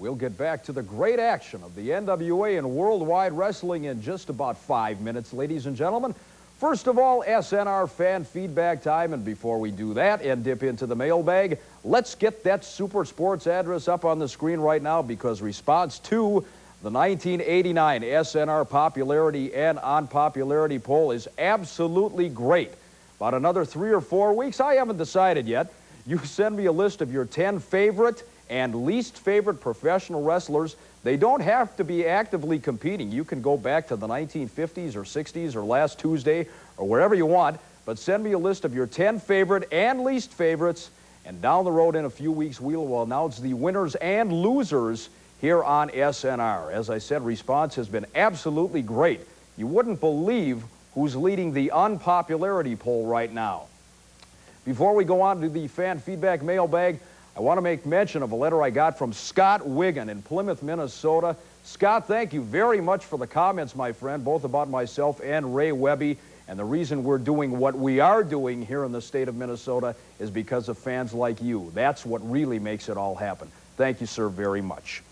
We'll get back to the great action of the NWA and Worldwide Wrestling in just about 5 minutes, ladies and gentlemen. First of all, SNR fan feedback time, and before we do that and dip into the mailbag, let's get that Super Sports address up on the screen right now, because response to the 1989 SNR popularity and unpopularity poll is absolutely great. About another 3 or 4 weeks, I haven't decided yet. You send me a list of your 10 favorite and least favorite professional wrestlers. They don't have to be actively competing. You can go back to the 1950s or 60s or last Tuesday or wherever you want, but send me a list of your 10 favorite and least favorites, and down the road in a few weeks we will announce the winners and losers here on SNR. As I said, response has been absolutely great. You wouldn't believe who's leading the unpopularity poll right now. Before we go on to the fan feedback mailbag, I want to make mention of a letter I got from Scott Wiggin in Plymouth, Minnesota. Scott, thank you very much for the comments, my friend, both about myself and Ray Webby. And the reason we're doing what we are doing here in the state of Minnesota is because of fans like you. That's what really makes it all happen. Thank you, sir, very much.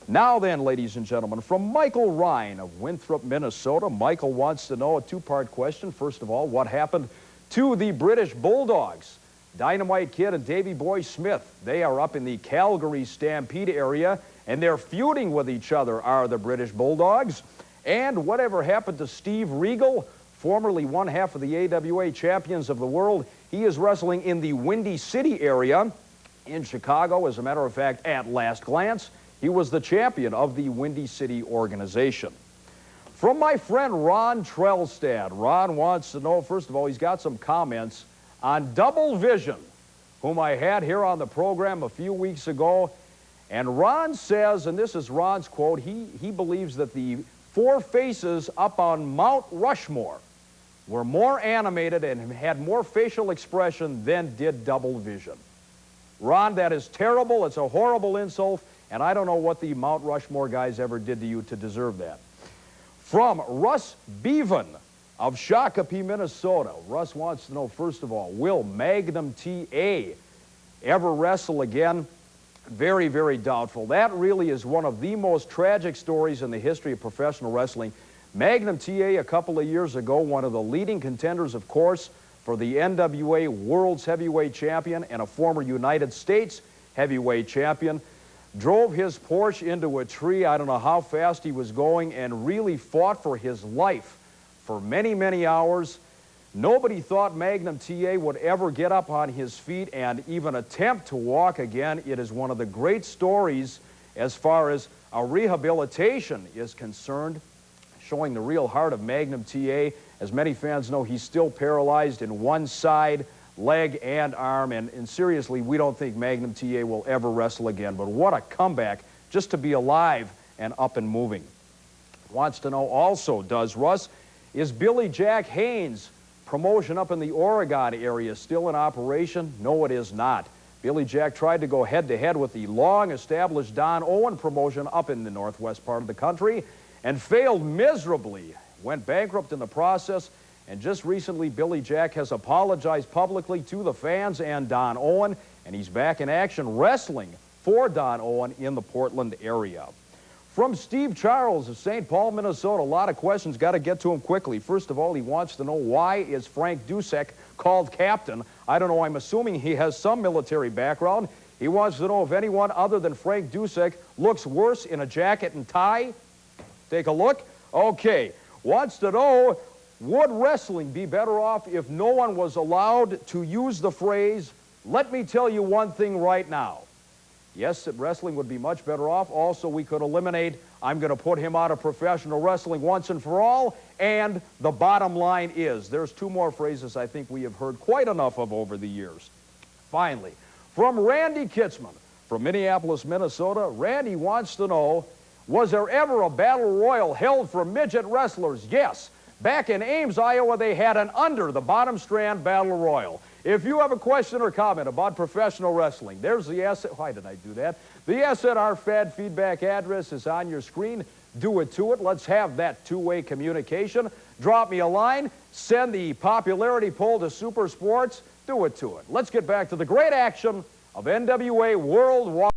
Now then, ladies and gentlemen, from Michael Ryan of Winthrop, Minnesota. Michael wants to know a two-part question. First of all, what happened to the British Bulldogs? Dynamite Kid and Davey Boy Smith, they are up in the Calgary Stampede area, and they're feuding with each other, are the British Bulldogs. And whatever happened to Steve Regal, formerly one half of the AWA champions of the world? He is wrestling in the Windy City area in Chicago. As a matter of fact, at last glance, he was the champion of the Windy City organization. From my friend Ron Trelstad, Ron wants to know, first of all, he's got some comments on Double Vision, whom I had here on the program a few weeks ago. And Ron says, and this is Ron's quote, he believes that the four faces up on Mount Rushmore were more animated and had more facial expression than did Double Vision. Ron, that is terrible. It's a horrible insult, and I don't know what the Mount Rushmore guys ever did to you to deserve that. From Russ Bevan of Shakopee, Minnesota. Russ wants to know, first of all, will Magnum TA ever wrestle again? Very, very doubtful. That really is one of the most tragic stories in the history of professional wrestling. Magnum TA, a couple of years ago, one of the leading contenders, of course, for the NWA World's Heavyweight Champion and a former United States Heavyweight Champion, drove his Porsche into a tree. I don't know how fast he was going, and really fought for his life for many, many hours. Nobody thought Magnum TA would ever get up on his feet and even attempt to walk again. It is one of the great stories as far as our rehabilitation is concerned, showing the real heart of Magnum TA. As many fans know, he's still paralyzed in one side, leg and arm, and seriously, we don't think Magnum TA will ever wrestle again. But what a comeback just to be alive and up and moving. Wants to know also, does Russ, is Billy Jack Haynes' promotion up in the Oregon area still in operation? No, it is not. Billy Jack tried to go head-to-head with the long-established Don Owen promotion up in the northwest part of the country and failed miserably, went bankrupt in the process, and just recently Billy Jack has apologized publicly to the fans and Don Owen, and he's back in action wrestling for Don Owen in the Portland area. From Steve Charles of St. Paul, Minnesota, a lot of questions. Got to get to him quickly. First of all, he wants to know, why is Frank Dusek called captain? I don't know. I'm assuming he has some military background. He wants to know if anyone other than Frank Dusek looks worse in a jacket and tie. Take a look. Okay. Wants to know, would wrestling be better off if no one was allowed to use the phrase, "Let me tell you one thing right now"? Yes, wrestling would be much better off. Also, we could eliminate, "I'm going to put him out of professional wrestling once and for all," and the bottom line is, there's two more phrases I think we have heard quite enough of over the years. Finally, from Randy Kitzman from Minneapolis, Minnesota, Randy wants to know, was there ever a battle royal held for midget wrestlers? Yes. Back in Ames, Iowa, they had an Under the Bottom Strand Battle Royal. If you have a question or comment about professional wrestling, there's the why did I do that? The SNR fan feedback address is on your screen. Do it to it. Let's have that two-way communication. Drop me a line. Send the popularity poll to Super Sports. Do it to it. Let's get back to the great action of NWA Worldwide.